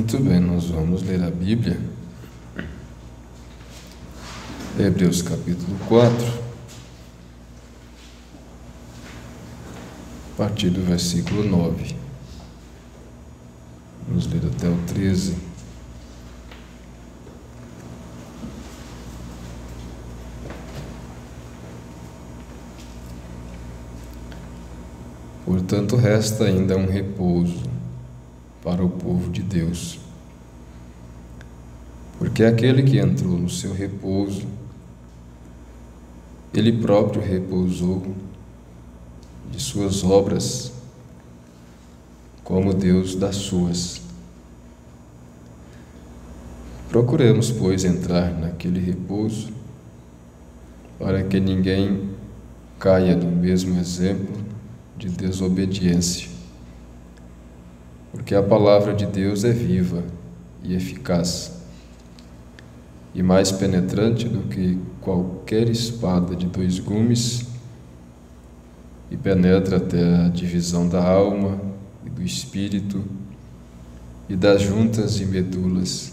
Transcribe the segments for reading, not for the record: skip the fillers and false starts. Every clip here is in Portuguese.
Muito bem, nós vamos ler a Bíblia, Hebreus capítulo 4, a partir do versículo 9. Vamos ler até o 13. Portanto, resta ainda um repouso para o povo de Deus, porque aquele que entrou no seu repouso, ele próprio repousou de suas obras, como Deus das suas. Procuremos, pois, entrar naquele repouso, para que ninguém caia no mesmo exemplo de desobediência. Porque a palavra de Deus é viva e eficaz, e mais penetrante do que qualquer espada de 2 gumes, e penetra até a divisão da alma e do espírito, e das juntas e medulas,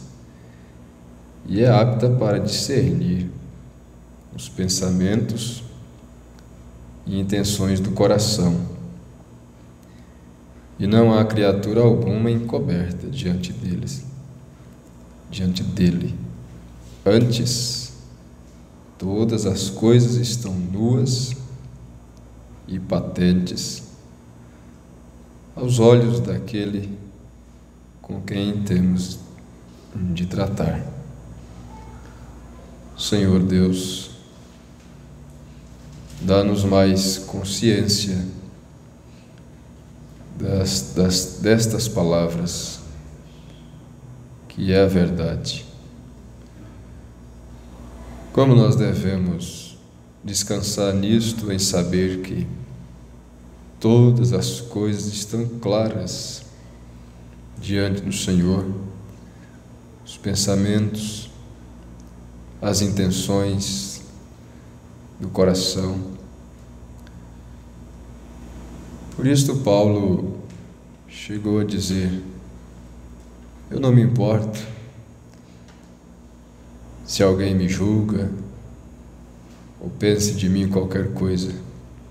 e é apta para discernir os pensamentos e intenções do coração. E não há criatura alguma encoberta diante dele. Antes, todas as coisas estão nuas e patentes aos olhos daquele com quem temos de tratar. Senhor Deus, dá-nos mais consciência destas palavras, que é a verdade. Como nós devemos descansar nisto, em saber que todas as coisas estão claras diante do Senhor, os pensamentos, as intenções do coração. Por isso Paulo chegou a dizer: eu não me importo se alguém me julga ou pense de mim qualquer coisa,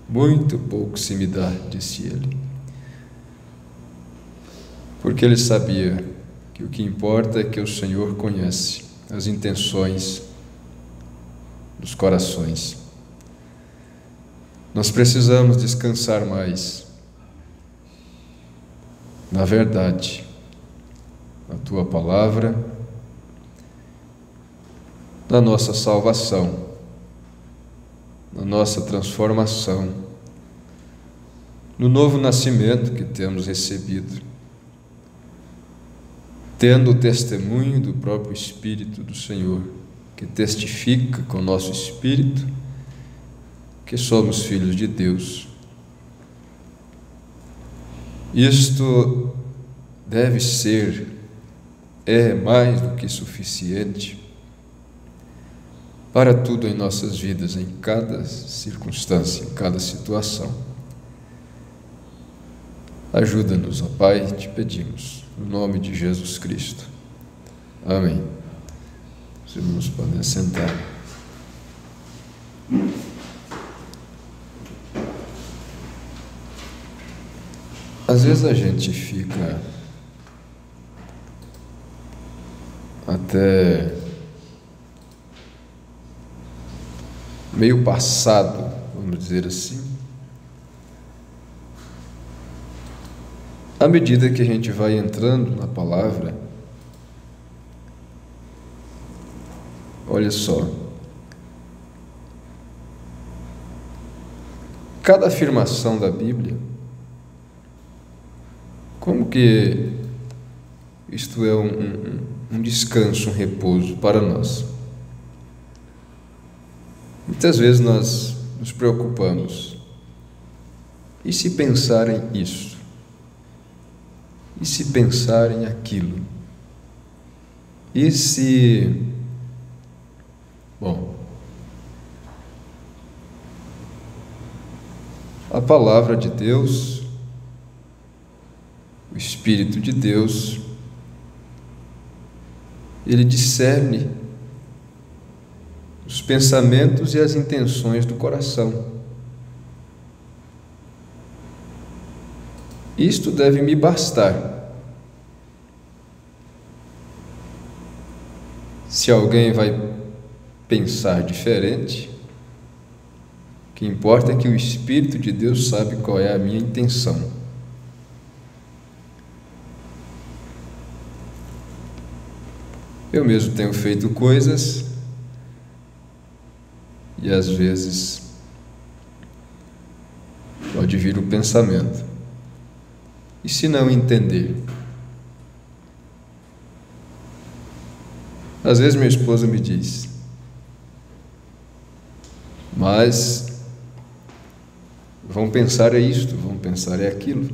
muito pouco se me dá, disse ele. Porque ele sabia que o que importa é que o Senhor conhece as intenções dos corações. Nós precisamos descansar mais na verdade, na Tua palavra, na nossa salvação, na nossa transformação, no novo nascimento que temos recebido, tendo o testemunho do próprio Espírito do Senhor, que testifica com o nosso espírito que somos filhos de Deus. Isto deve ser, é mais do que suficiente para tudo em nossas vidas, em cada circunstância, em cada situação. Ajuda-nos, ó Pai, te pedimos, no nome de Jesus Cristo. Amém. Os irmãos podem sentar. Às vezes a gente fica até meio passado, vamos dizer assim, à medida que a gente vai entrando na palavra. Olha só, cada afirmação da Bíblia, como que isto é um descanso, um repouso para nós. Muitas vezes nós nos preocupamos. E se pensarem isso? E se pensarem aquilo? E se... Bom, a palavra de Deus, o Espírito de Deus, Ele discerne os pensamentos e as intenções do coração. Isto deve me bastar. Se alguém vai pensar diferente, o que importa é que o Espírito de Deus sabe qual é a minha intenção. Eu mesmo tenho feito coisas e às vezes pode vir o pensamento: e se não entender? Às vezes minha esposa me diz: mas vão pensar é isto, vão pensar é aquilo.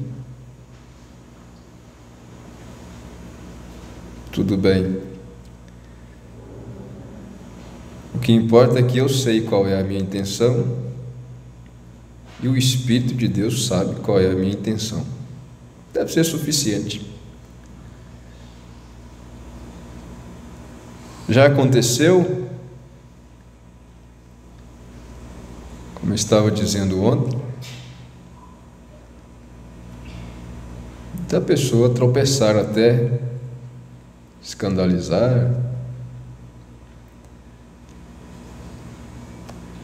Tudo bem. O que importa é que eu sei qual é a minha intenção e o Espírito de Deus sabe qual é a minha intenção. Deve ser suficiente. Já aconteceu, como eu estava dizendo ontem, da pessoa tropeçar até, escandalizar,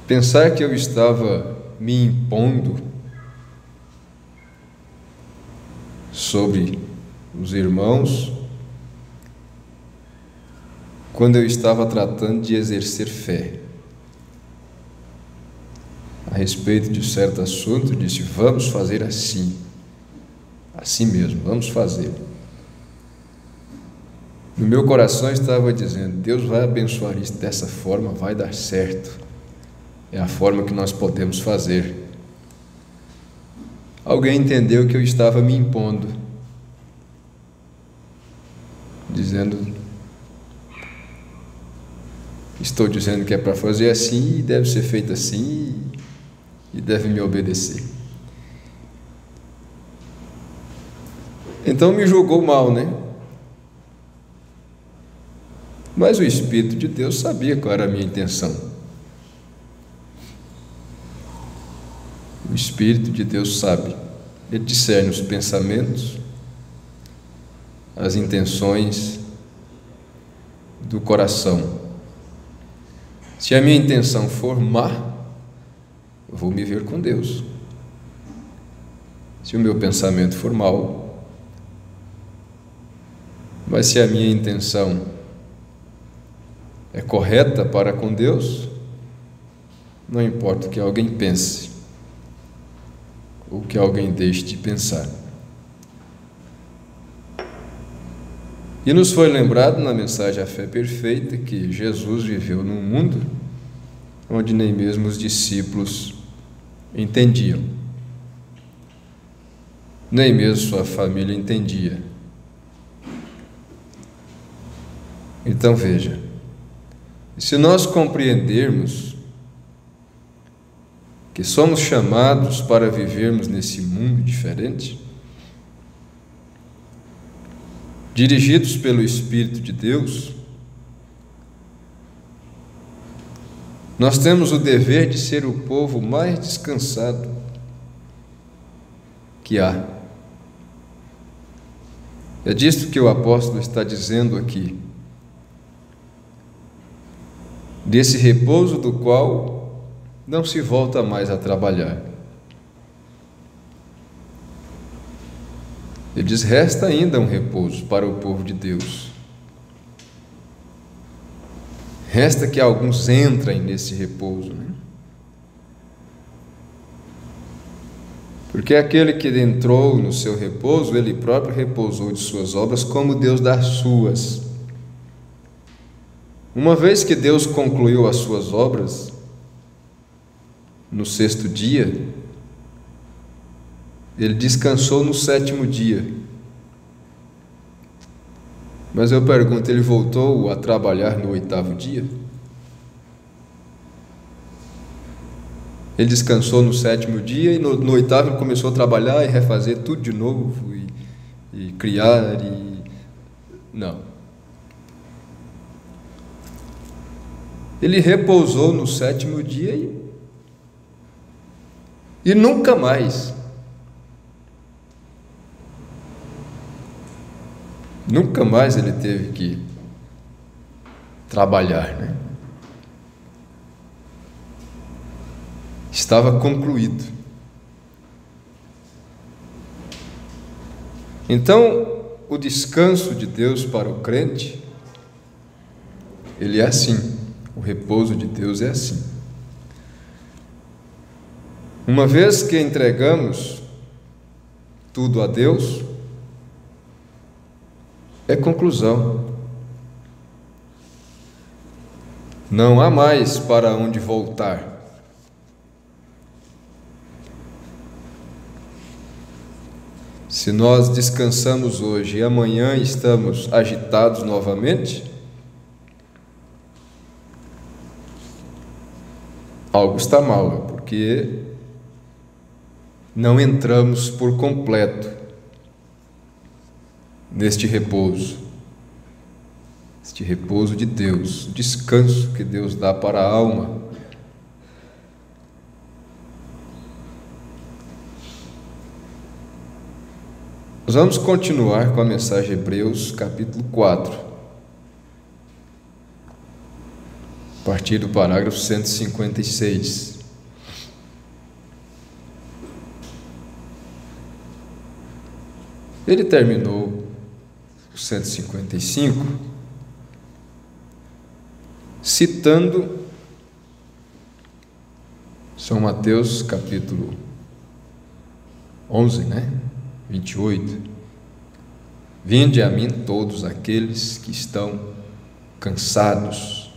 pensar que eu estava me impondo sobre os irmãos quando eu estava tratando de exercer fé a respeito de certo assunto. Disse: vamos fazer assim mesmo, vamos fazer. No meu coração estava dizendo: Deus vai abençoar isso dessa forma, vai dar certo, é a forma que nós podemos fazer. Alguém entendeu que eu estava me impondo, dizendo: estou dizendo que é para fazer assim e deve ser feito assim e deve me obedecer. Então me julgou mal, né? Mas o Espírito de Deus sabia qual era a minha intenção. O Espírito de Deus sabe. Ele discerne os pensamentos, as intenções do coração. Se a minha intenção for má, eu vou me ver com Deus. Se o meu pensamento for mau, mas se a minha intenção é correta para com Deus, não importa o que alguém pense, ou que alguém deixe de pensar. E nos foi lembrado na mensagem A Fé Perfeita que Jesus viveu num mundo onde nem mesmo os discípulos entendiam, nem mesmo sua família entendia. Então veja, se nós compreendermos que somos chamados para vivermos nesse mundo diferente, dirigidos pelo Espírito de Deus, nós temos o dever de ser o povo mais descansado que há. É disto que o apóstolo está dizendo aqui, desse repouso do qual não se volta mais a trabalhar. Ele diz: resta ainda um repouso para o povo de Deus. Resta que alguns entrem nesse repouso, né? Porque aquele que entrou no seu repouso, ele próprio repousou de suas obras, como Deus das suas. Uma vez que Deus concluiu as suas obras no sexto dia, Ele descansou no sétimo dia. Mas eu pergunto, Ele voltou a trabalhar no oitavo dia? Ele descansou no sétimo dia e no oitavo Ele começou a trabalhar e refazer tudo de novo e criar e... Não. Ele repousou no sétimo dia e nunca mais ele teve que trabalhar, né? Estava concluído. Então, o descanso de Deus para o crente, ele é assim. O repouso de Deus é assim. Uma vez que entregamos tudo a Deus, é conclusão. Não há mais para onde voltar. Se nós descansamos hoje e amanhã estamos agitados novamente, algo está mal, porque não entramos por completo neste repouso, este repouso de Deus, o descanso que Deus dá para a alma. Nós vamos continuar com a mensagem de Hebreus, capítulo 4, a partir do parágrafo 156. Ele terminou o 155 citando São Mateus, capítulo 11, 28. Vinde a mim todos aqueles que estão cansados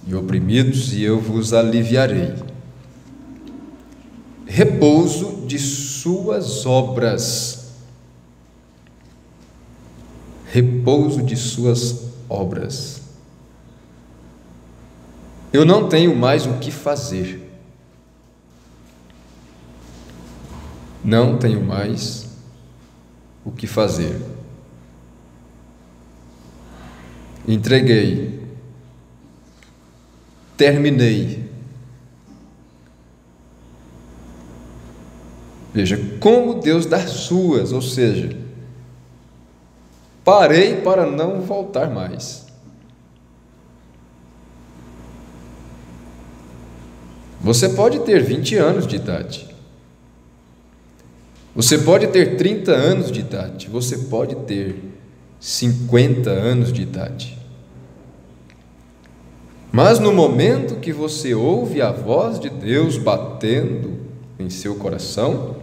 e oprimidos, e eu vos aliviarei. Repouso de suas obras. Repouso de suas obras. Eu não tenho mais o que fazer. Não tenho mais o que fazer. Entreguei. Terminei. Veja, como Deus dá suas, ou seja, parei para não voltar mais. Você pode ter 20 anos de idade. Você pode ter 30 anos de idade. Você pode ter 50 anos de idade. Mas no momento que você ouve a voz de Deus batendo em seu coração,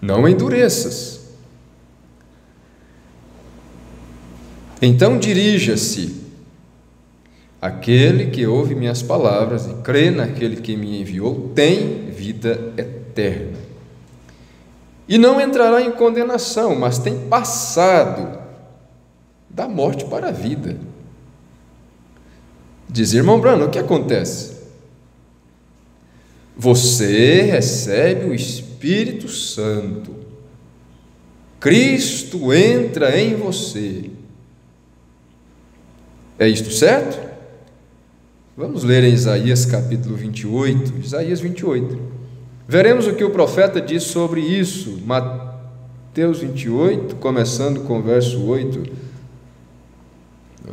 não endureças. Então dirija-se. Aquele que ouve minhas palavras e crê naquele que me enviou tem vida eterna. E não entrará em condenação, mas tem passado da morte para a vida. Diz, irmão Brano, o que acontece? Você recebe o Espírito Santo. Cristo entra em você. É isto certo? Vamos ler em Isaías capítulo 28, Isaías 28. Veremos o que o profeta diz sobre isso. Mateus 28, começando com o verso 8.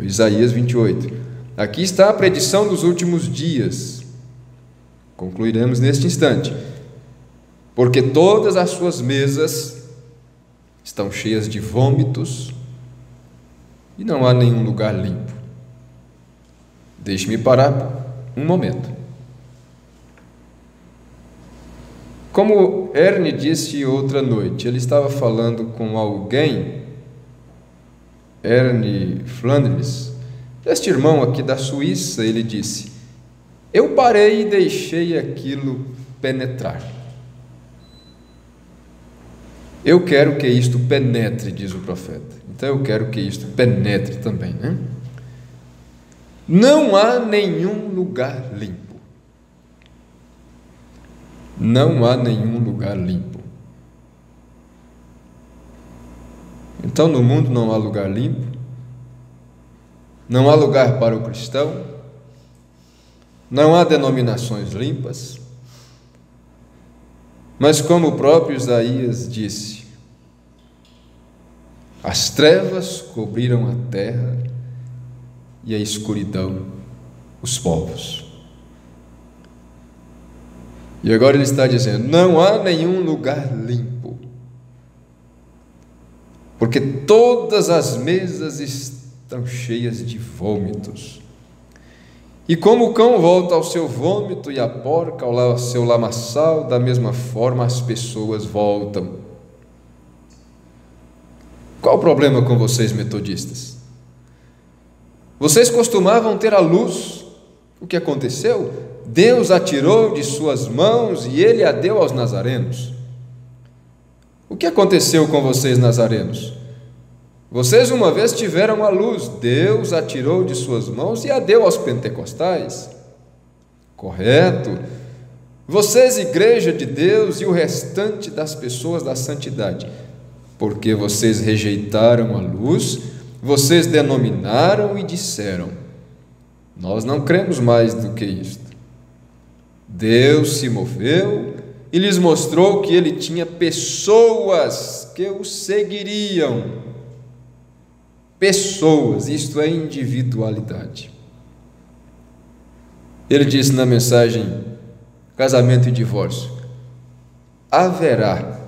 Isaías 28. Aqui está a predição dos últimos dias. Concluiremos neste instante. Porque todas as suas mesas estão cheias de vômitos e não há nenhum lugar limpo. Deixe-me parar um momento. Como Erne disse outra noite, ele estava falando com alguém, Erne Flanders, este irmão aqui da Suíça, ele disse, eu parei e deixei aquilo penetrar. Eu quero que isto penetre, diz o profeta. Então eu quero que isto penetre também, Não há nenhum lugar limpo. Não há nenhum lugar limpo. Então no mundo não há lugar limpo. Não há lugar para o cristão, não há denominações limpas, mas como o próprio Isaías disse, as trevas cobriram a terra e a escuridão os povos. E agora ele está dizendo, não há nenhum lugar limpo, porque todas as mesas estão cheias de vômitos. E como o cão volta ao seu vômito e a porca ao seu lamaçal, da mesma forma as pessoas voltam. Qual o problema com vocês, metodistas? Vocês costumavam ter a luz. O que aconteceu? Deus a tirou de suas mãos e Ele a deu aos nazarenos. O que aconteceu com vocês, nazarenos? Vocês uma vez tiveram a luz, Deus a tirou de suas mãos e a deu aos pentecostais. Correto? Vocês, igreja de Deus, e o restante das pessoas da santidade, porque vocês rejeitaram a luz, vocês denominaram e disseram, nós não cremos mais do que isto. Deus se moveu e lhes mostrou que Ele tinha pessoas que o seguiriam. Pessoas, isto é individualidade. Ele disse na mensagem Casamento e Divórcio, haverá,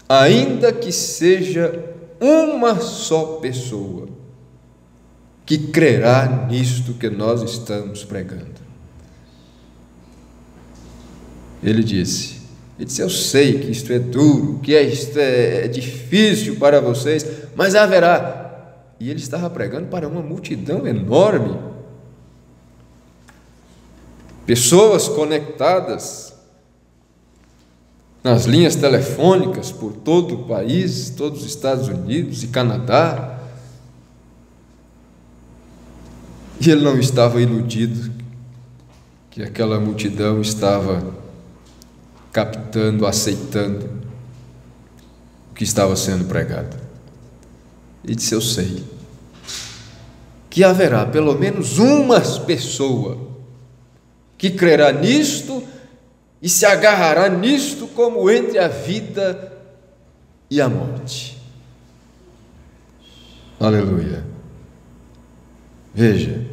ainda que seja uma só pessoa, que crerá nisto que nós estamos pregando. Ele disse, eu sei que isto é duro, que isto é difícil para vocês, mas haverá. E ele estava pregando para uma multidão enorme. Pessoas conectadas nas linhas telefônicas por todo o país, todos os Estados Unidos e Canadá. E ele não estava iludido que aquela multidão estava captando, aceitando o que estava sendo pregado. E disse, eu sei que haverá pelo menos uma pessoa que crerá nisto e se agarrará nisto como entre a vida e a morte. Aleluia. Veja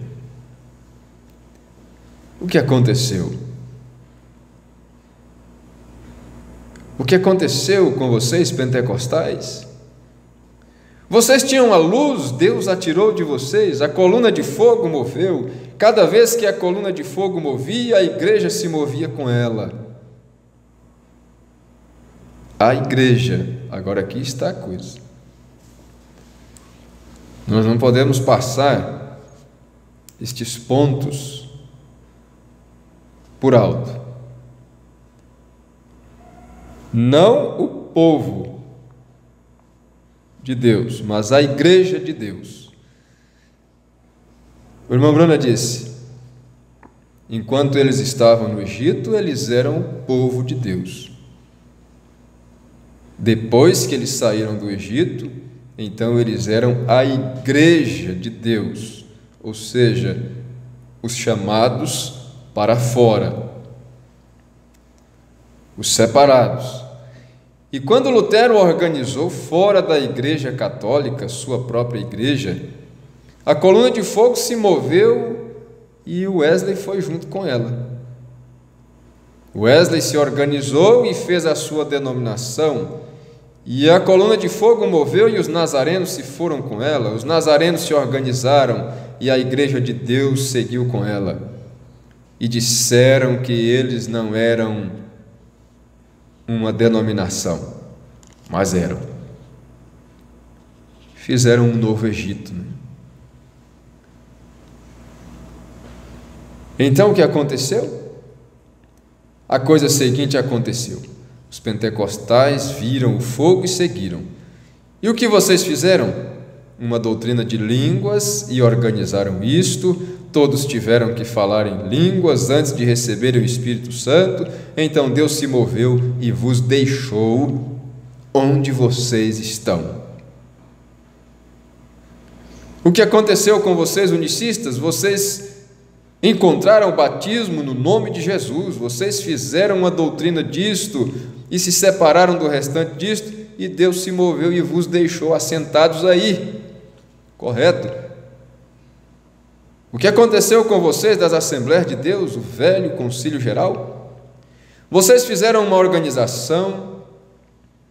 o que aconteceu. O que aconteceu com vocês, pentecostais? Vocês tinham a luz, Deus a tirou de vocês, a coluna de fogo moveu. Cada vez que a coluna de fogo movia, a igreja se movia com ela. A igreja, agora aqui está a coisa. Nós não podemos passar estes pontos por alto. Não o povo de Deus, mas a igreja de Deus. O irmão Bruna disse, enquanto eles estavam no Egito, eles eram o povo de Deus. Depois que eles saíram do Egito, então eles eram a igreja de Deus, ou seja, os chamados para fora, os separados. E quando Lutero organizou fora da igreja católica, sua própria igreja, a coluna de fogo se moveu e Wesley foi junto com ela. Wesley se organizou e fez a sua denominação, e a coluna de fogo moveu e os nazarenos se foram com ela. Os nazarenos se organizaram e a igreja de Deus seguiu com ela. E disseram que eles não eram uma denominação, mas eram. Fizeram um novo Egito, né? Então o que aconteceu? A coisa seguinte aconteceu. Os pentecostais viram o fogo e seguiram. E o que vocês fizeram? Uma doutrina de línguas e organizaram isto. Todos tiveram que falar em línguas antes de receberem o Espírito Santo. Então Deus se moveu e vos deixou onde vocês estão. O que aconteceu com vocês, unicistas? Vocês encontraram o batismo no nome de Jesus, vocês fizeram uma doutrina disto e se separaram do restante disto, e Deus se moveu e vos deixou assentados aí. Correto? O que aconteceu com vocês das Assembleias de Deus, o velho concílio geral? Vocês fizeram uma organização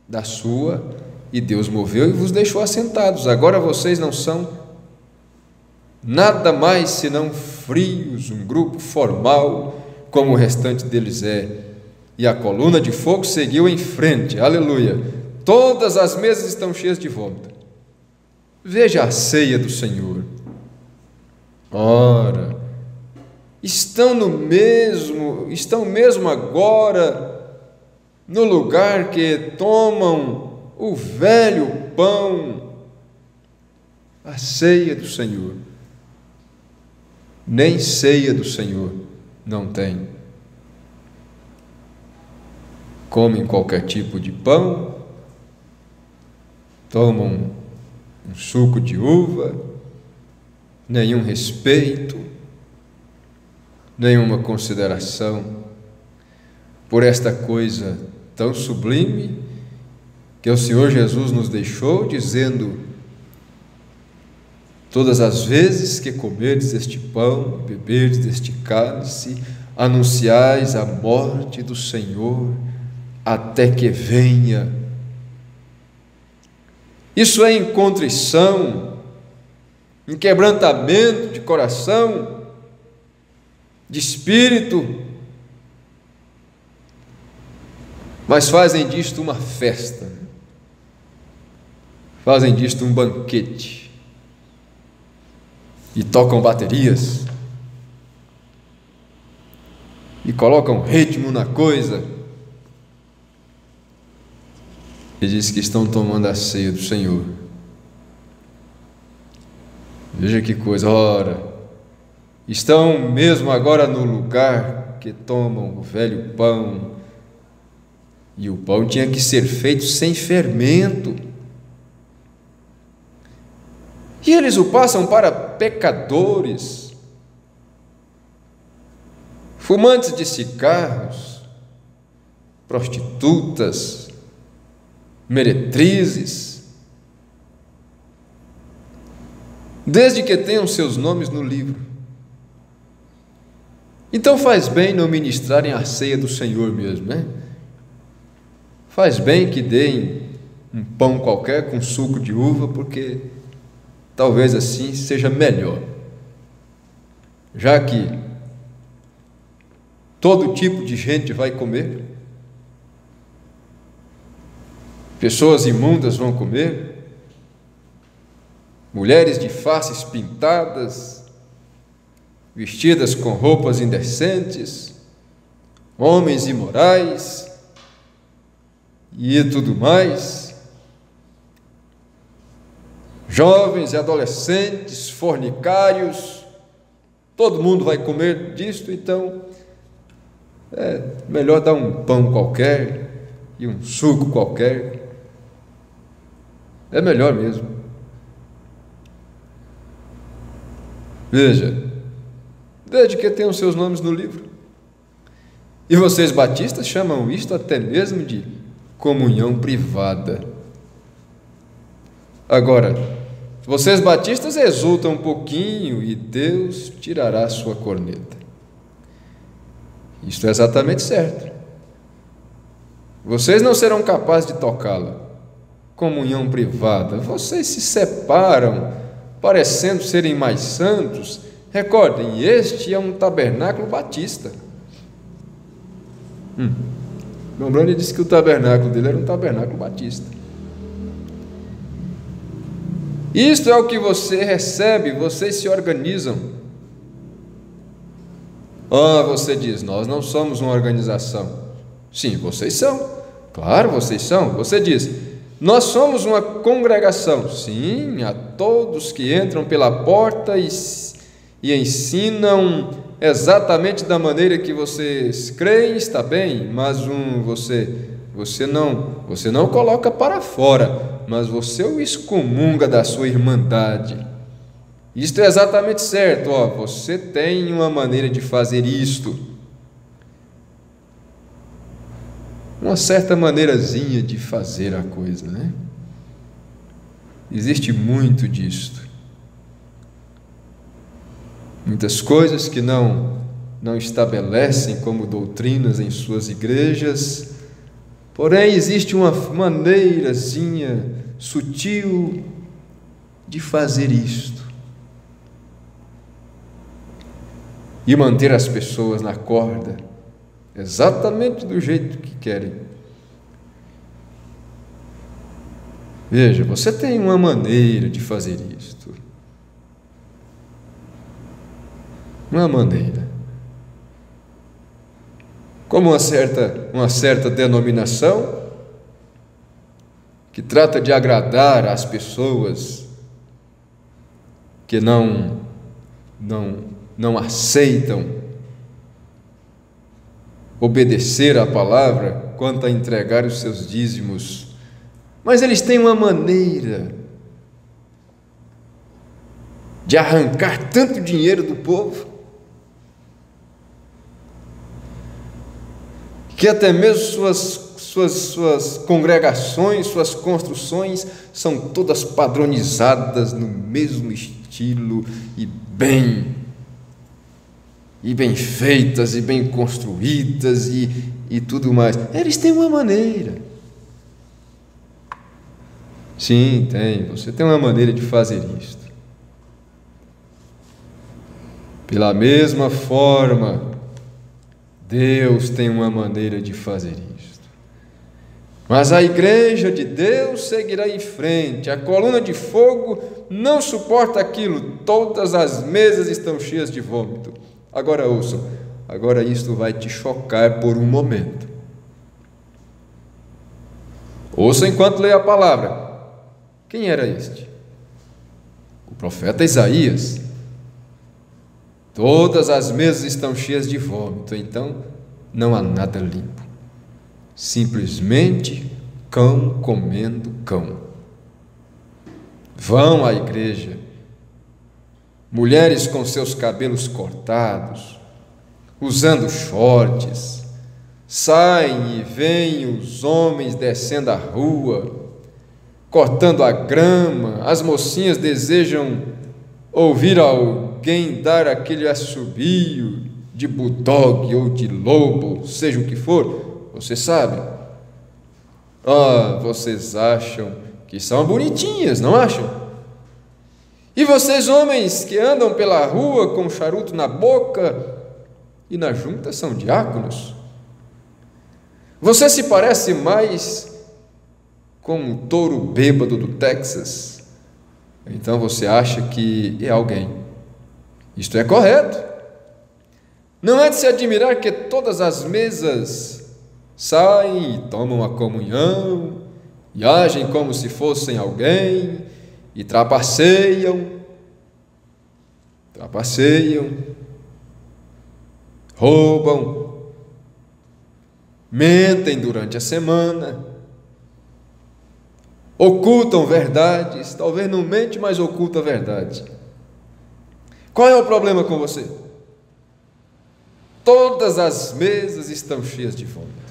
da sua, e Deus moveu e vos deixou assentados. Agora vocês não são nada mais senão frios, um grupo formal, como o restante deles é. E a coluna de fogo seguiu em frente, aleluia. Todas as mesas estão cheias de vômito. Veja a ceia do Senhor. Ora, estão mesmo agora no lugar que tomam o velho pão, a ceia do Senhor. Nem ceia do Senhor não tem. Comem qualquer tipo de pão, tomam um suco de uva, nenhum respeito, nenhuma consideração por esta coisa tão sublime que o Senhor Jesus nos deixou, dizendo: todas as vezes que comerdes este pão, beberdes deste cálice, anunciais a morte do Senhor até que venha. Isso é em contrição, em quebrantamento de coração, de espírito, mas fazem disto uma festa, fazem disto um banquete, e tocam baterias, e colocam ritmo na coisa, e diz que estão tomando a ceia do Senhor. Veja que coisa, ora, estão mesmo agora no lugar que tomam o velho pão, e o pão tinha que ser feito sem fermento, e eles o passam para pecadores, fumantes de cigarros, prostitutas, meretrizes, desde que tenham seus nomes no livro. Então faz bem não ministrarem a ceia do Senhor mesmo, né? Faz bem que deem um pão qualquer com suco de uva, porque talvez assim seja melhor, já que todo tipo de gente vai comer. Pessoas imundas vão comer, mulheres de faces pintadas, vestidas com roupas indecentes, homens imorais e tudo mais, jovens e adolescentes, fornicários, todo mundo vai comer disto. Então é melhor dar um pão qualquer e um suco qualquer. É melhor mesmo. Veja, desde que tenham seus nomes no livro. E vocês batistas chamam isto até mesmo de comunhão privada. Agora, vocês batistas exultam um pouquinho e Deus tirará a sua corneta. Isto é exatamente certo. Vocês não serão capazes de tocá-la. Comunhão privada. Vocês se separam, parecendo serem mais santos. Recordem, este é um tabernáculo batista. Meu Brando disse que o tabernáculo dele era um tabernáculo batista. Isto é o que você recebe, vocês se organizam. Você diz, nós não somos uma organização. Sim, vocês são. Claro, vocês são. Você diz, nós somos uma congregação. Sim, a todos que entram pela porta e ensinam exatamente da maneira que vocês creem, está bem, mas você não coloca para fora, mas você o excomunga da sua irmandade. Isto é exatamente certo, você tem uma maneira de fazer isto. Uma certa maneirazinha de fazer a coisa, né? Existe muito disto. Muitas coisas que não estabelecem como doutrinas em suas igrejas, porém existe uma maneirazinha sutil de fazer isto e manter as pessoas na corda, exatamente do jeito que querem. Veja, você tem uma maneira de fazer isto. Uma maneira. Como uma certa denominação que trata de agradar às pessoas que não aceitam obedecer à palavra quanto a entregar os seus dízimos, mas eles têm uma maneira de arrancar tanto dinheiro do povo que até mesmo suas congregações, suas construções são todas padronizadas no mesmo estilo e bem feitas e bem construídas e tudo mais. Eles têm uma maneira. Sim, tem. Você tem uma maneira de fazer isto. Pela mesma forma, Deus tem uma maneira de fazer isto. Mas a igreja de Deus seguirá em frente. A coluna de fogo não suporta aquilo. Todas as mesas estão cheias de vômito. Agora ouçam. Agora isto vai te chocar por um momento. Ouça enquanto leio a palavra. Quem era este? O profeta Isaías. Todas as mesas estão cheias de vômito, então não há nada limpo. Simplesmente cão comendo cão. Vão à igreja, mulheres com seus cabelos cortados, usando shorts, saem e vêm os homens descendo a rua, cortando a grama, as mocinhas desejam ouvir alguém dar aquele assobio de bulldog ou de lobo, seja o que for, você sabe. Vocês acham que são bonitinhas, não acham? E vocês, homens que andam pela rua com um charuto na boca e na junta são diáconos. Você se parece mais com um touro bêbado do Texas. Então você acha que é alguém. Isto é correto. Não é de se admirar que todas as mesas saem e tomam a comunhão e agem como se fossem alguém e trapaceiam, roubam, mentem durante a semana, ocultam verdades, talvez não mente, mas oculta a verdade. Qual é o problema com você? Todas as mesas estão cheias de vômito.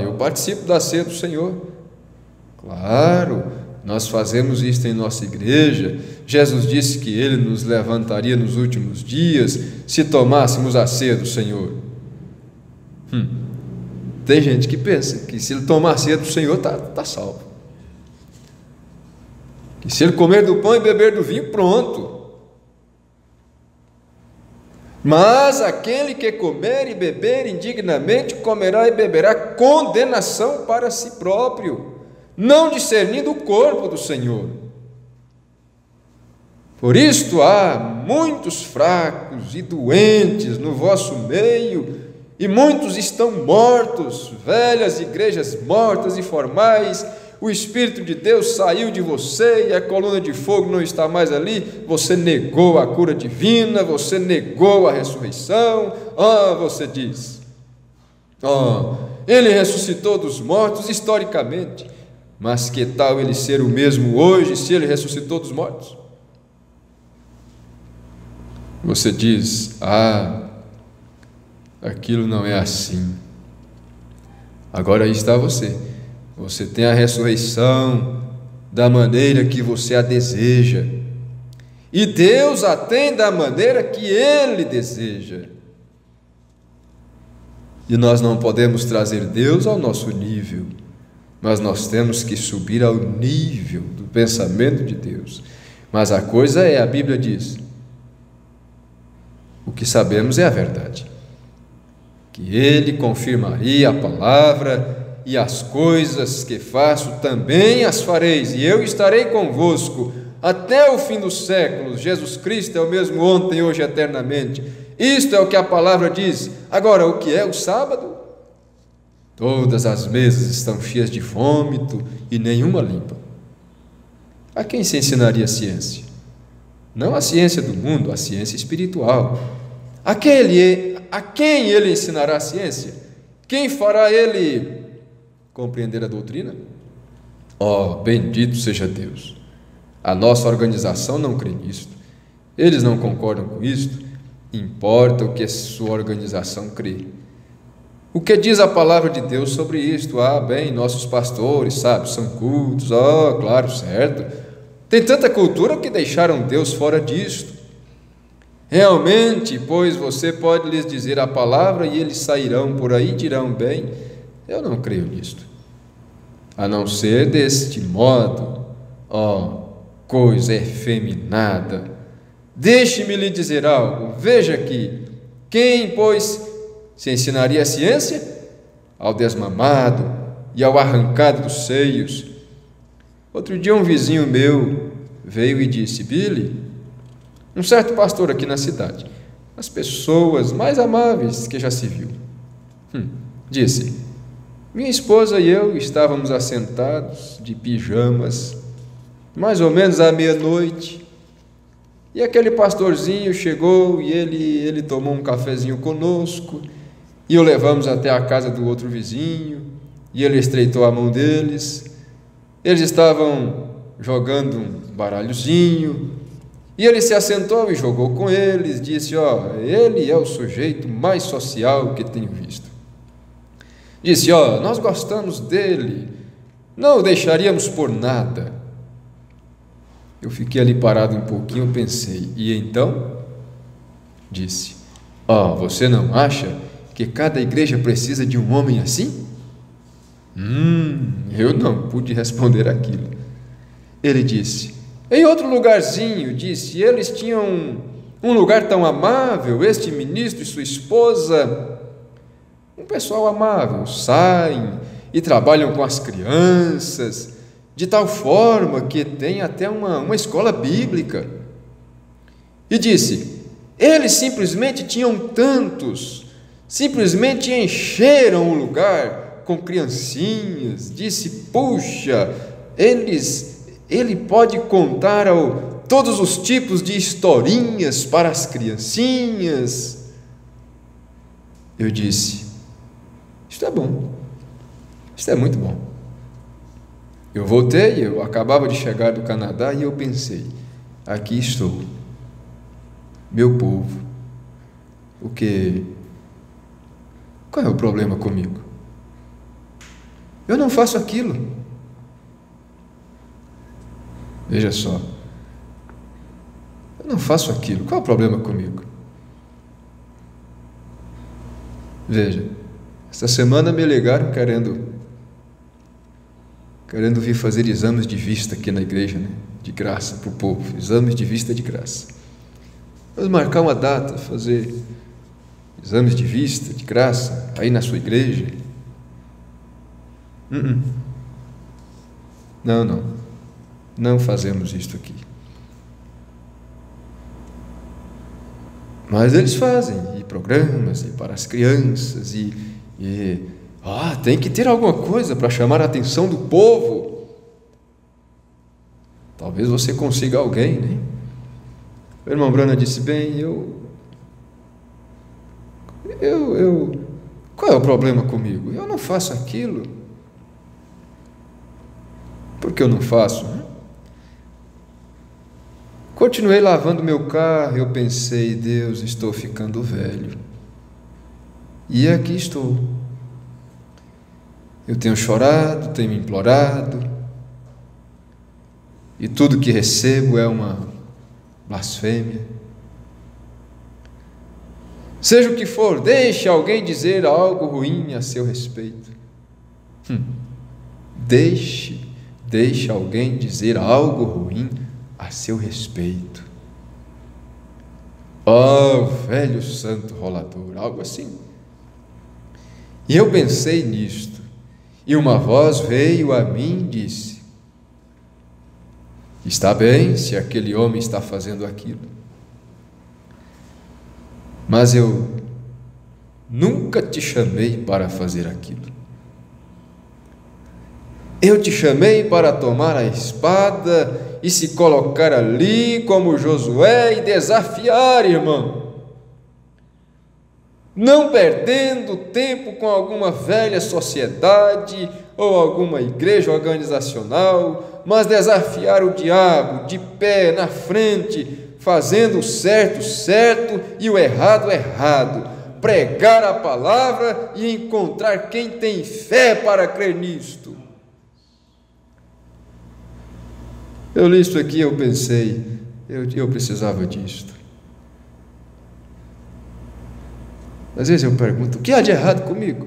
Eu participo da ceia do Senhor. Claro, nós fazemos isso em nossa igreja. Jesus disse que Ele nos levantaria nos últimos dias se tomássemos a ceia do Senhor. Tem gente que pensa que se ele tomar a ceia do Senhor, está salvo. Que se ele comer do pão e beber do vinho, pronto. Mas aquele que comer e beber indignamente, comerá e beberá condenação para si próprio, não discernindo o corpo do Senhor. Por isto há muitos fracos e doentes no vosso meio, e muitos estão mortos, velhas igrejas mortas e formais. O Espírito de Deus saiu de você e a coluna de fogo não está mais ali. Você negou a cura divina, você negou a ressurreição. Você diz, Ele ressuscitou dos mortos historicamente, mas que tal Ele ser o mesmo hoje se Ele ressuscitou dos mortos? Você diz: aquilo não é assim. Agora aí está você. Você tem a ressurreição da maneira que você a deseja. E Deus a tem da maneira que Ele deseja. E nós não podemos trazer Deus ao nosso nível, mas nós temos que subir ao nível do pensamento de Deus. Mas a coisa é, a Bíblia diz, o que sabemos é a verdade, que Ele confirmaria a palavra, e as coisas que faço também as fareis, e eu estarei convosco até o fim dos séculos. Jesus Cristo é o mesmo ontem, hoje e eternamente. Isto é o que a palavra diz. Agora, o que é o sábado? Todas as mesas estão cheias de vômito e nenhuma limpa. A quem se ensinaria a ciência? Não a ciência do mundo, a ciência espiritual. A quem ele ensinará a ciência? Quem fará ele compreender a doutrina? Bendito seja Deus! A nossa organização não crê nisto. Eles não concordam com isto. Importa o que a sua organização crê. O que diz a palavra de Deus sobre isto? Nossos pastores, são cultos. Claro, certo. Tem tanta cultura que deixaram Deus fora disto. Realmente, pois você pode lhes dizer a palavra e eles sairão por aí e dirão: bem, eu não creio nisto. A não ser deste modo, coisa efeminada. Deixe-me lhe dizer algo. Veja aqui, quem, pois, se ensinaria a ciência? Ao desmamado e ao arrancado dos seios. Outro dia um vizinho meu veio e disse: Billy, um certo pastor aqui na cidade, as pessoas mais amáveis que já se viu, disse: minha esposa e eu estávamos assentados de pijamas, mais ou menos à meia-noite, e aquele pastorzinho chegou e ele tomou um cafezinho conosco, e o levamos até a casa do outro vizinho, e ele estreitou a mão deles. Eles estavam jogando um baralhozinho, e ele se assentou e jogou com eles. Disse: ele é o sujeito mais social que tenho visto. Disse: nós gostamos dele, não o deixaríamos por nada. Eu fiquei ali parado um pouquinho, pensei: e então? Disse: você não acha que cada igreja precisa de um homem assim? Eu não pude responder aquilo. Ele disse: em outro lugarzinho, disse, eles tinham um lugar tão amável, este ministro e sua esposa, um pessoal amável, saem e trabalham com as crianças, de tal forma que tem até uma escola bíblica. E disse: eles simplesmente tinham tantos, simplesmente encheram o lugar com criancinhas. Disse: puxa, ele pode contar todos os tipos de historinhas para as criancinhas. Eu disse: isto é bom, isto é muito bom. Eu voltei, eu acabava de chegar do Canadá e eu pensei: aqui estou, meu povo, qual é o problema comigo? Eu não faço aquilo. Veja só, eu não faço aquilo, qual é o problema comigo? Veja, esta semana me ligaram querendo vir fazer exames de vista aqui na igreja, de graça para o povo, exames de vista de graça. Vamos marcar uma data, fazer exames de vista de graça aí na sua igreja. Não fazemos isto aqui. Mas eles fazem, e programas, e para as crianças, tem que ter alguma coisa para chamar a atenção do povo. Talvez você consiga alguém, né? O irmão Brana disse: bem, qual é o problema comigo? Eu não faço aquilo. Por que eu não faço? Continuei lavando meu carro. Eu pensei: Deus, estou ficando velho. E aqui estou. Eu tenho chorado, tenho implorado, e tudo que recebo é uma blasfêmia. Seja o que for, deixe alguém dizer algo ruim a seu respeito. Deixe alguém dizer algo ruim a seu respeito. Oh, velho santo rolador, algo assim. E eu pensei nisto, e uma voz veio a mim e disse: está bem se aquele homem está fazendo aquilo, mas eu nunca te chamei para fazer aquilo. Eu te chamei para tomar a espada e se colocar ali como Josué e desafiar, irmão. Não perdendo tempo com alguma velha sociedade ou alguma igreja organizacional, mas desafiar o diabo de pé na frente, fazendo o certo certo e o errado errado, pregar a palavra e encontrar quem tem fé para crer nisto. Eu li isso aqui, eu pensei, eu precisava disto. Às vezes eu pergunto: o que há de errado comigo?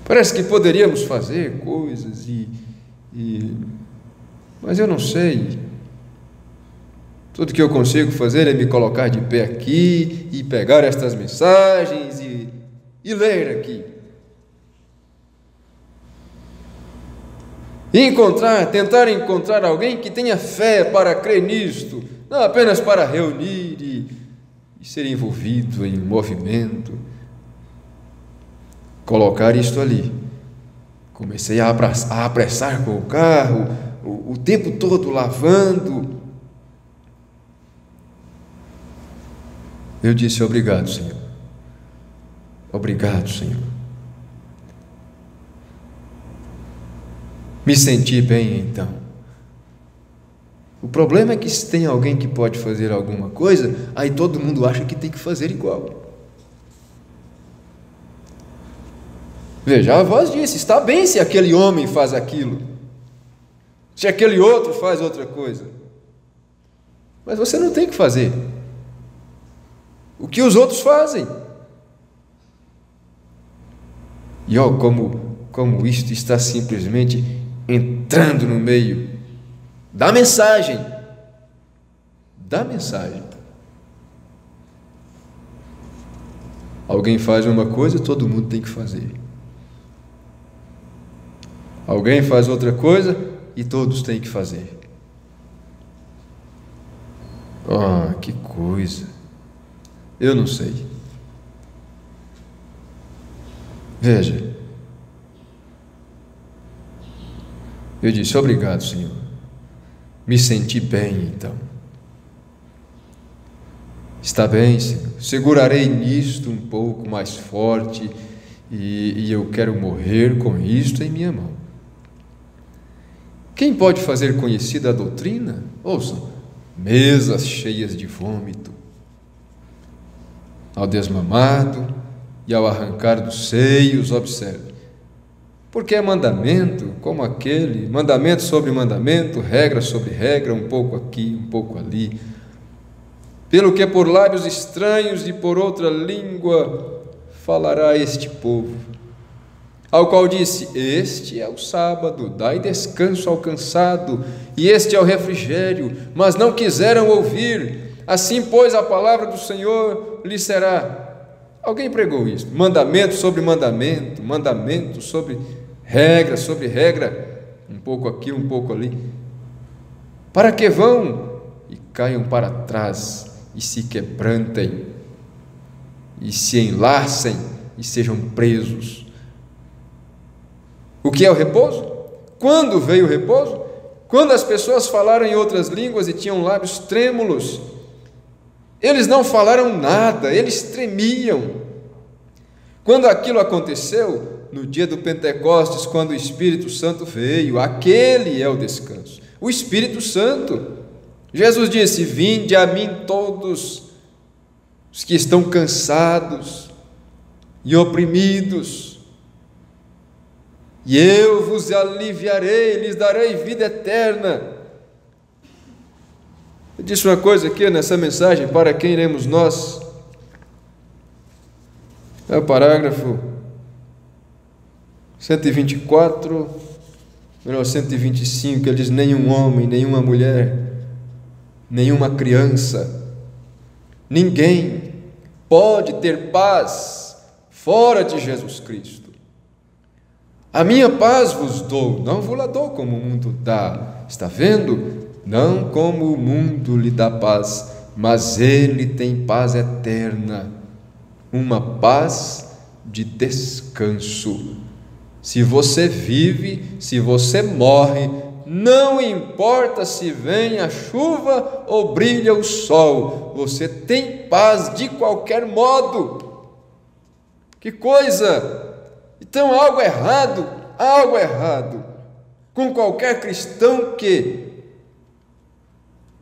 Parece que poderíamos fazer coisas mas eu não sei. Tudo que eu consigo fazer é me colocar de pé aqui e pegar estas mensagens e ler aqui. E tentar encontrar alguém que tenha fé para crer nisto, não apenas para reunir e ser envolvido em um movimento. Colocar isto ali. Comecei a apressar com o carro, o tempo todo lavando. Eu disse: obrigado, Senhor. Obrigado, Senhor. Me senti bem então. O problema é que se tem alguém que pode fazer alguma coisa, aí todo mundo acha que tem que fazer igual. Veja, a voz disse: está bem se aquele homem faz aquilo, se aquele outro faz outra coisa, mas você não tem que fazer o que os outros fazem. E ó, como isto está simplesmente entrando no meio da mensagem. Alguém faz uma coisa, todo mundo tem que fazer. Alguém faz outra coisa e todos têm que fazer. Ah, que coisa! Eu não sei. Veja, eu disse: obrigado, Senhor. Me senti bem então. Está bem, Senhor. Segurarei nisto um pouco mais forte e eu quero morrer com isto em minha mão. Quem pode fazer conhecida a doutrina? Ouçam: mesas cheias de vômito, ao desmamado e ao arrancar dos seios, observe. Porque é mandamento como aquele, mandamento sobre mandamento, regra sobre regra, um pouco aqui, um pouco ali. Pelo que por lábios estranhos e por outra língua falará este povo, ao qual disse: este é o sábado, dai descanso ao cansado, e este é o refrigério, mas não quiseram ouvir. Assim, pois, a palavra do Senhor lhe será. Alguém pregou isso: mandamento sobre mandamento, mandamento sobre regra, um pouco aqui, um pouco ali, para que vão e caiam para trás e se quebrantem e se enlacem e sejam presos. O que é o repouso? Quando veio o repouso? Quando as pessoas falaram em outras línguas e tinham lábios trêmulos. Eles não falaram nada, eles tremiam. Quando aquilo aconteceu, no dia do Pentecostes, quando o Espírito Santo veio, aquele é o descanso. O Espírito Santo. Jesus disse: vinde a mim todos os que estão cansados e oprimidos, e eu vos aliviarei, lhes darei vida eterna. Eu disse uma coisa aqui nessa mensagem: para quem iremos nós? É o parágrafo 124, 125, ele diz: nenhum homem, nenhuma mulher, nenhuma criança, ninguém pode ter paz fora de Jesus Cristo. A minha paz vos dou, não vos la dou como o mundo dá. Está vendo? Não como o mundo lhe dá paz, mas ele tem paz eterna, uma paz de descanso. Se você vive, se você morre, não importa se vem a chuva ou brilha o sol, você tem paz de qualquer modo. Que coisa! Então algo errado com qualquer cristão que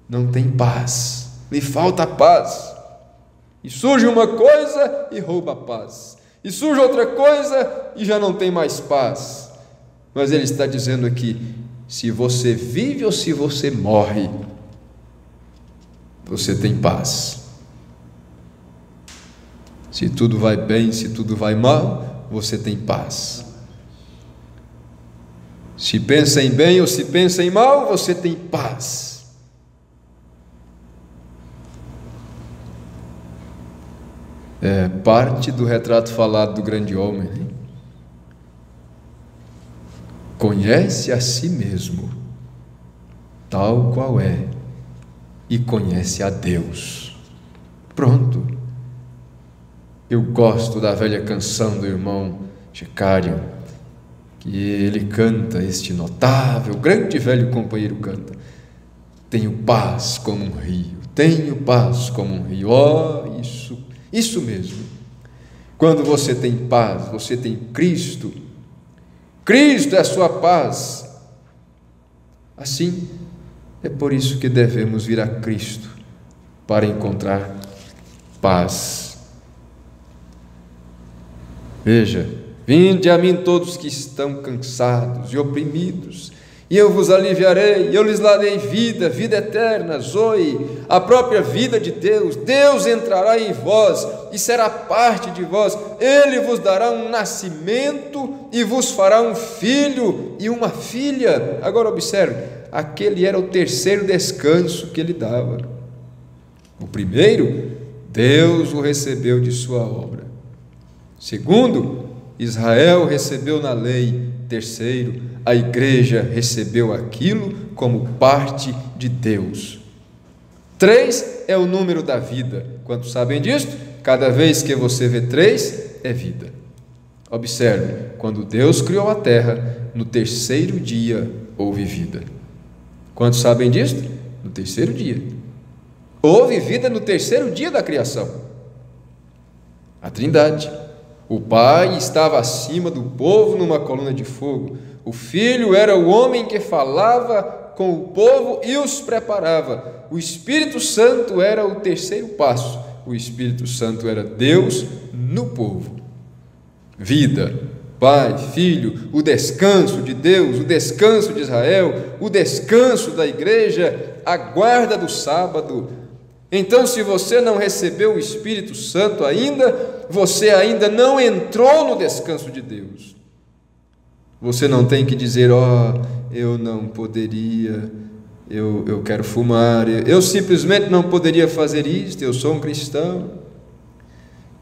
não tem paz, lhe falta paz. E surge uma coisa e rouba a paz, e surge outra coisa e já não tem mais paz. Mas ele está dizendo aqui: se você vive ou se você morre, você tem paz. Se tudo vai bem, se tudo vai mal, você tem paz. Se pensa em bem ou se pensa em mal, você tem paz. É parte do retrato falado do grande homem, né? Conhece a si mesmo, tal qual é, e conhece a Deus. Pronto. Eu gosto da velha canção do irmão Chicário, que ele canta, este notável, grande velho companheiro canta: tenho paz como um rio, tenho paz como um rio. Oh, isso mesmo. Quando você tem paz, você tem Cristo. Cristo é a sua paz. Assim, é por isso que devemos vir a Cristo, para encontrar paz. Veja: vinde a mim todos que estão cansados e oprimidos, e eu vos aliviarei, eu lhes darei vida, vida eterna, Zoe, a própria vida de Deus. Deus entrará em vós e será parte de vós. Ele vos dará um nascimento e vos fará um filho e uma filha. Agora observe, aquele era o terceiro descanso que ele dava. O primeiro, Deus o recebeu de sua obra. Segundo, Israel recebeu na lei. Terceiro, a igreja recebeu aquilo como parte de Deus. 3 é o número da vida. Quantos sabem disto? Cada vez que você vê 3, é vida. Observe, quando Deus criou a terra, no terceiro dia houve vida. Quantos sabem disto? No terceiro dia. Houve vida no terceiro dia da criação. A Trindade. O Pai estava acima do povo numa coluna de fogo. O Filho era o homem que falava com o povo e os preparava. O Espírito Santo era o terceiro passo. O Espírito Santo era Deus no povo. Vida, Pai, Filho, o descanso de Deus, o descanso de Israel, o descanso da igreja, a guarda do sábado. Então, se você não recebeu o Espírito Santo ainda, você ainda não entrou no descanso de Deus. Você não tem que dizer: eu não poderia, eu quero fumar, eu simplesmente não poderia fazer isto, eu sou um cristão,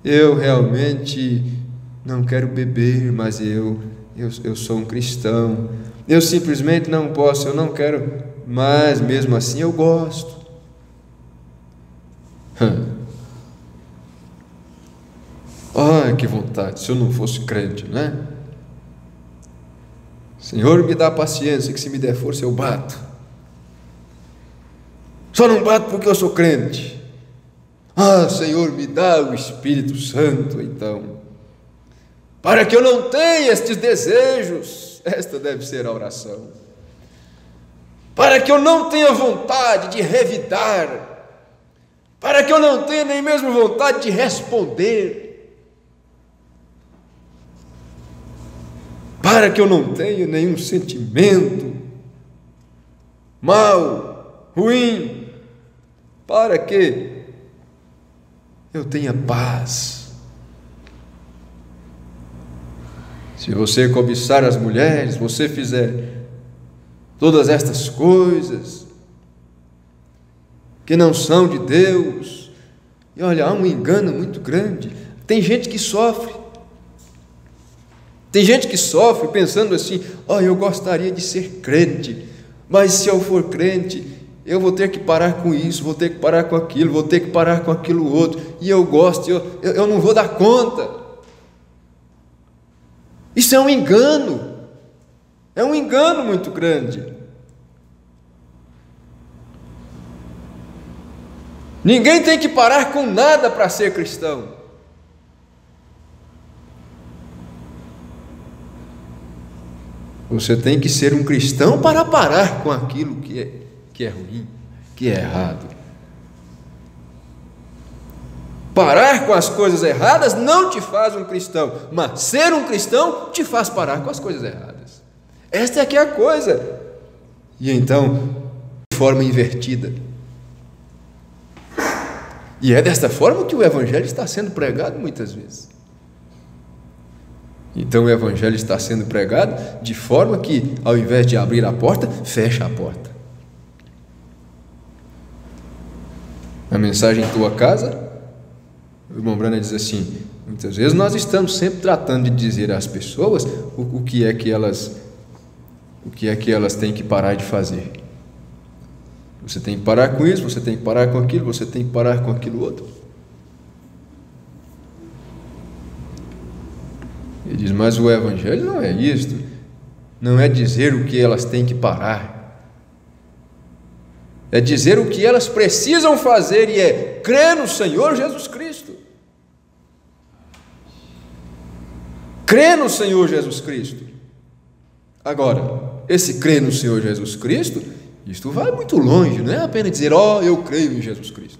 eu realmente não quero beber, mas eu sou um cristão, eu simplesmente não posso, eu não quero, mas mesmo assim eu gosto. Que vontade, se eu não fosse crente, né? Senhor, me dá paciência, que se me der força eu bato. Só não bato porque eu sou crente. Senhor, me dá o Espírito Santo, então, para que eu não tenha estes desejos. Esta deve ser a oração. para que eu não tenha vontade de revidar, para que eu não tenha nem mesmo vontade de responder, para que eu não tenha nenhum sentimento mau, ruim, para que eu tenha paz. Se você cobiçar as mulheres, você fizer todas estas coisas que não são de Deus, e olha, há um engano muito grande. Tem gente que sofre pensando assim: eu gostaria de ser crente, mas se eu for crente, eu vou ter que parar com isso, vou ter que parar com aquilo, vou ter que parar com aquilo outro, e eu gosto, eu não vou dar conta. Isso é um engano muito grande. Ninguém tem que parar com nada para ser cristão. Você tem que ser um cristão para parar com aquilo que é ruim, que é errado. Parar com as coisas erradas não te faz um cristão, mas ser um cristão te faz parar com as coisas erradas. Esta é que é a coisa. E então, de forma invertida. E é desta forma que o Evangelho está sendo pregado muitas vezes. Então o Evangelho está sendo pregado de forma que, ao invés de abrir a porta, fecha a porta. A mensagem Tua Casa, o irmão Branham diz assim: muitas vezes nós estamos sempre tratando de dizer às pessoas o que é que elas têm que parar de fazer. Você tem que parar com isso, você tem que parar com aquilo, você tem que parar com aquilo outro. Ele diz: mas o Evangelho não é isto, não é dizer o que elas têm que parar, é dizer o que elas precisam fazer, e é crer no Senhor Jesus Cristo. Crer no Senhor Jesus Cristo. Agora, esse crer no Senhor Jesus Cristo, isto vai muito longe, não é apenas dizer: eu creio em Jesus Cristo.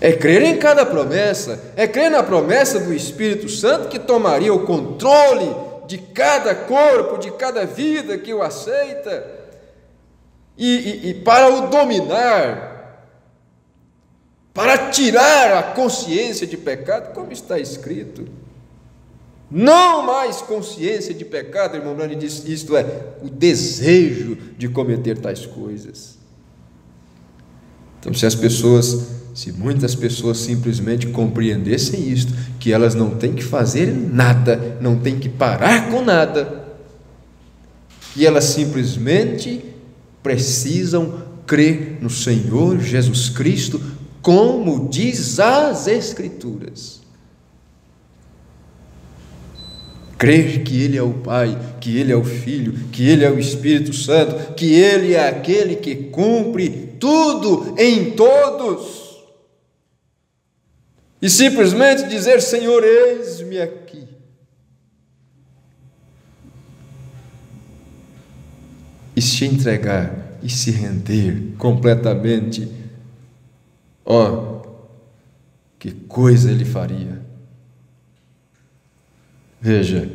É crer em cada promessa, é crer na promessa do Espírito Santo que tomaria o controle de cada corpo, de cada vida que o aceita, e para o dominar, para tirar a consciência de pecado, como está escrito. Não mais consciência de pecado, irmão Branham diz, isto é, o desejo de cometer tais coisas. Então, se muitas pessoas simplesmente compreendessem isto, que elas não têm que fazer nada, não têm que parar com nada, que elas simplesmente precisam crer no Senhor Jesus Cristo, como diz as Escrituras. Crer que Ele é o Pai, que Ele é o Filho, que Ele é o Espírito Santo, que Ele é aquele que cumpre tudo em todos. E simplesmente dizer: Senhor, eis-me aqui. E se entregar e se render completamente. Que coisa Ele faria. Veja,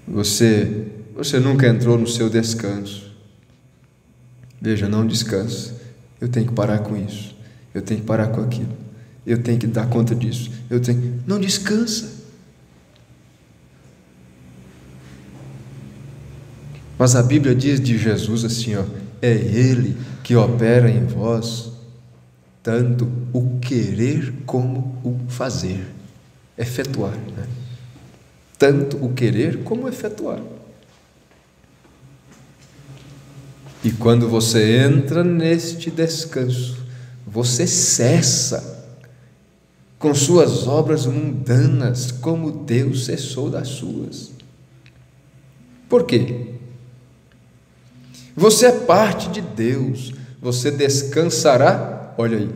você nunca entrou no seu descanso. Veja, não descansa. Eu tenho que parar com isso, eu tenho que parar com aquilo, eu tenho que dar conta disso, não descansa. Mas a Bíblia diz de Jesus assim, é Ele que opera em vós tanto o querer como o fazer, efetuar, né? Tanto o querer como o efetuar. E quando você entra neste descanso, você cessa com suas obras mundanas, como Deus cessou das suas. Por quê? Você é parte de Deus, você descansará, olha aí,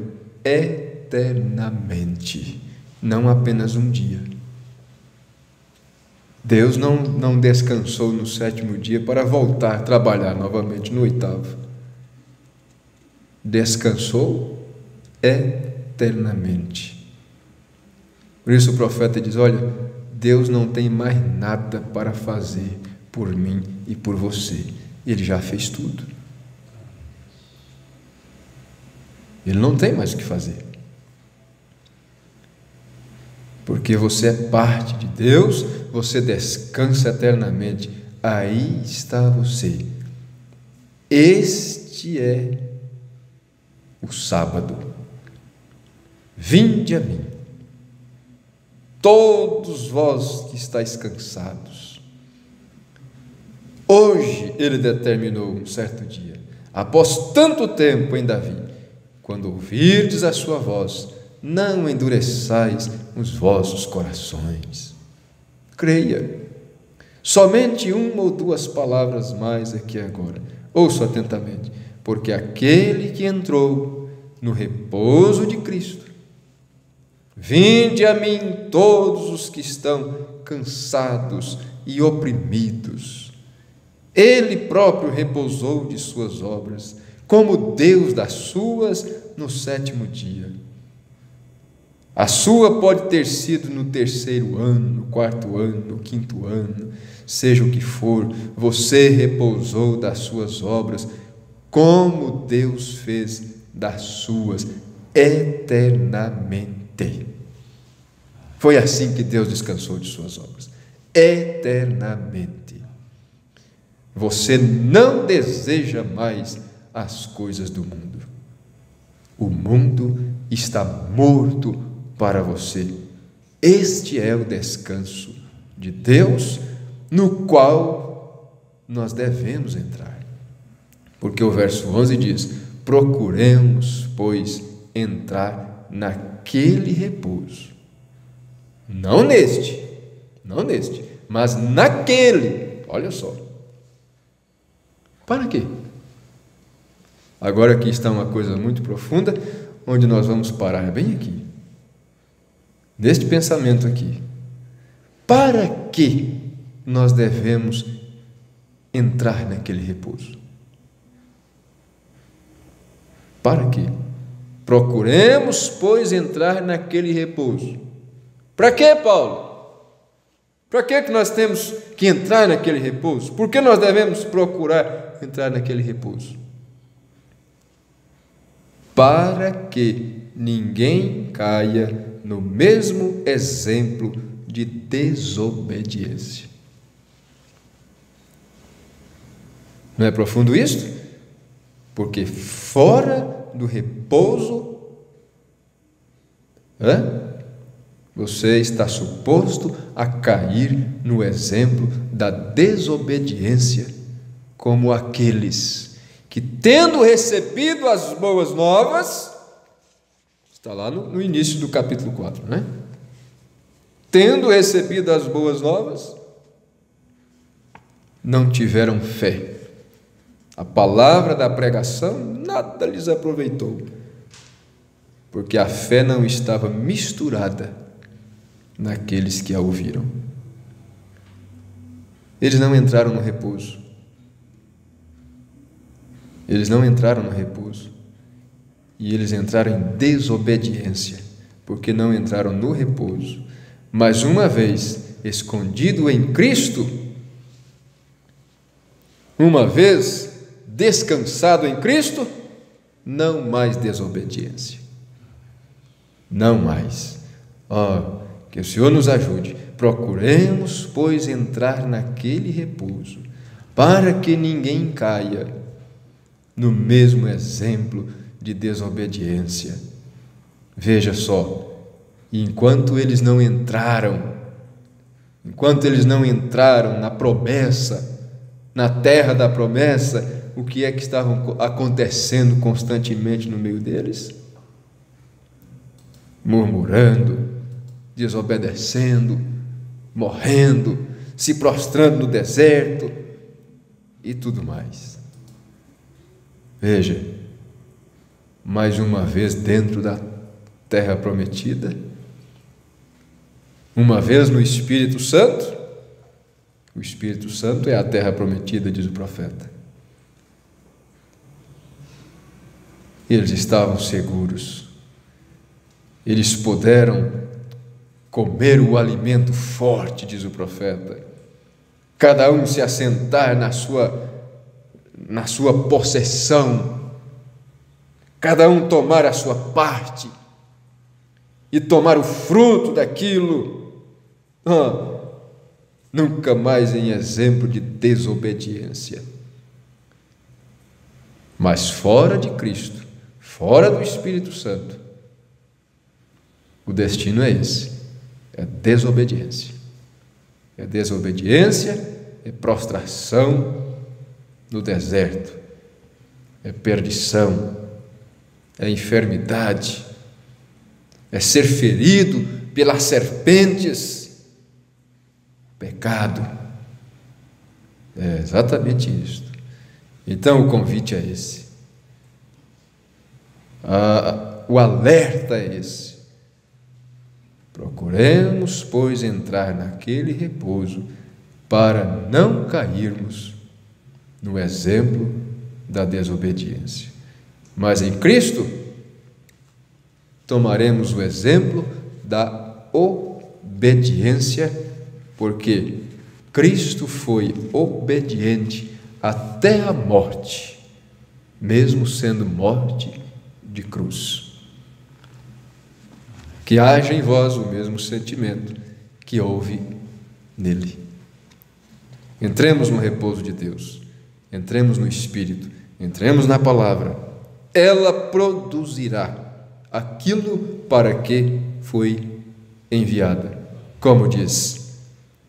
eternamente, não apenas um dia. Deus não descansou no 7º dia para voltar a trabalhar novamente no 8º. Descansou eternamente. Por isso o profeta diz: olha, Deus não tem mais nada para fazer por mim e por você. Ele já fez tudo. Ele não tem mais o que fazer. Porque você é parte de Deus, você descansa eternamente. Aí está você. Este é o sábado. Vinde a mim, todos vós que estáis cansados. Hoje ele determinou um certo dia, após tanto tempo em Davi: quando ouvirdes a sua voz, não endureçais os vossos corações. Creia. Somente 1 ou 2 palavras mais aqui agora. Ouça atentamente. Porque aquele que entrou no repouso de Cristo, vinde a mim todos os que estão cansados e oprimidos. Ele próprio repousou de suas obras, como Deus das suas, no 7º dia. A sua pode ter sido no 3º ano, no 4º ano, no 5º ano, seja o que for, você repousou das suas obras, como Deus fez das suas, eternamente. Foi assim que Deus descansou de suas obras, eternamente. Você não deseja mais as coisas do mundo. O mundo está morto para você. Este é o descanso de Deus, no qual nós devemos entrar. Porque o verso 11 diz: procuremos, pois, entrar naquele repouso. Não neste, mas naquele. Olha só. Para quê? Agora aqui está uma coisa muito profunda, onde nós vamos parar bem aqui. Neste pensamento aqui. Para que nós devemos entrar naquele repouso? Para quê? Procuremos, pois, entrar naquele repouso. Para quê, Paulo? Para que nós temos que entrar naquele repouso? Por que nós devemos procurar entrar naquele repouso? Para que ninguém caia no mesmo exemplo de desobediência. Não é profundo isto? Porque fora do repouso, você está suposto a cair no exemplo da desobediência, como aqueles que, tendo recebido as boas novas, está lá no início do capítulo 4, né? Tendo recebido as boas novas, não tiveram fé. A palavra da pregação nada lhes aproveitou, porque a fé não estava misturada naqueles que a ouviram. Eles não entraram no repouso. Eles não entraram no repouso. E eles entraram em desobediência, porque não entraram no repouso. Mas uma vez escondido em Cristo, uma vez descansado em Cristo, não mais desobediência. Não mais. Que o Senhor nos ajude. Procuremos, pois, entrar naquele repouso, para que ninguém caia no mesmo exemplo de desobediência. Veja só, enquanto eles não entraram na promessa, na terra da promessa, o que é que estava acontecendo constantemente no meio deles? Murmurando, desobedecendo, morrendo, se prostrando no deserto e tudo mais. Veja, mais uma vez dentro da terra prometida, uma vez no Espírito Santo, O Espírito Santo é a terra prometida, diz o profeta. Eles estavam seguros. Eles puderam comer o alimento forte, diz o profeta. Cada um se assentar na sua possessão. Cada um tomar a sua parte e tomar o fruto daquilo. Nunca mais em exemplo de desobediência. Mas fora de Cristo, fora do Espírito Santo, o destino é esse, é desobediência. É desobediência, é prostração no deserto, é perdição, é enfermidade, é ser ferido pelas serpentes, pecado. É exatamente isso. Então o convite é esse. O alerta é esse. Procuremos, pois, entrar naquele repouso para não cairmos no exemplo da desobediência. Mas em Cristo tomaremos o exemplo da obediência, porque Cristo foi obediente até a morte, mesmo sendo morte de cruz. Que haja em vós o mesmo sentimento que houve nele. Entremos no repouso de Deus, entremos no Espírito, entremos na palavra. Ela produzirá aquilo para que foi enviada. Como diz,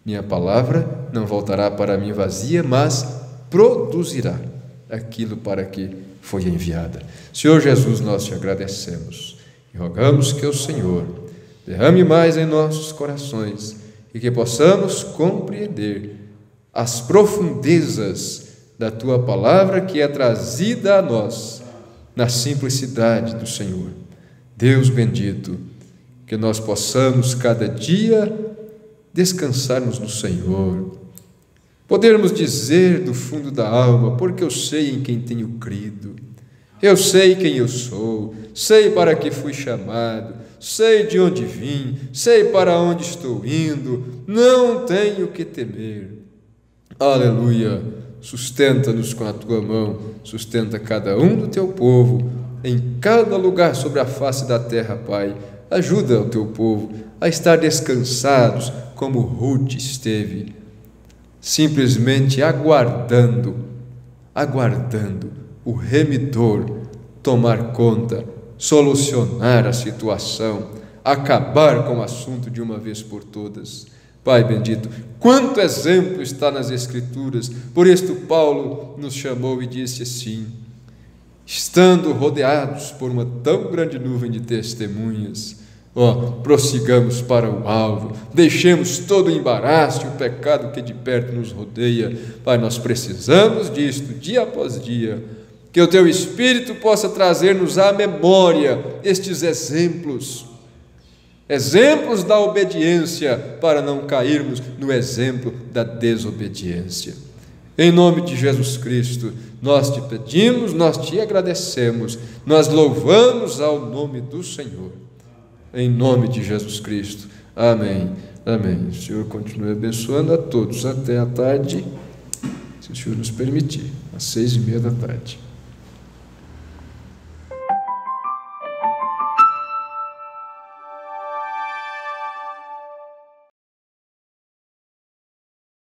minha palavra não voltará para mim vazia, mas produzirá aquilo para que foi enviada. Senhor Jesus, nós te agradecemos e rogamos que o Senhor derrame mais em nossos corações e que possamos compreender as profundezas da Tua palavra que é trazida a nós na simplicidade do Senhor. Deus bendito, que nós possamos cada dia descansarmos no Senhor, podermos dizer do fundo da alma, porque eu sei em quem tenho crido, eu sei quem eu sou, sei para que fui chamado, sei de onde vim, sei para onde estou indo, não tenho que temer. Aleluia! Sustenta-nos com a Tua mão, sustenta cada um do Teu povo, em cada lugar sobre a face da terra, Pai. Ajuda o Teu povo a estar descansados, como Ruth esteve, simplesmente aguardando o remidor tomar conta, solucionar a situação, acabar com o assunto de uma vez por todas. Pai bendito, quanto exemplo está nas Escrituras. Por isto Paulo nos chamou e disse assim: estando rodeados por uma tão grande nuvem de testemunhas, prossigamos para o alvo, deixemos todo o embaraço e o pecado que de perto nos rodeia. Pai, nós precisamos disto dia após dia, que o Teu Espírito possa trazer-nos à memória estes exemplos da obediência, para não cairmos no exemplo da desobediência. Em nome de Jesus Cristo, nós te pedimos, nós te agradecemos, nós louvamos ao nome do Senhor. Em nome de Jesus Cristo. Amém. Amém. O Senhor continue abençoando a todos até a tarde, se o Senhor nos permitir, às 6:30 da tarde.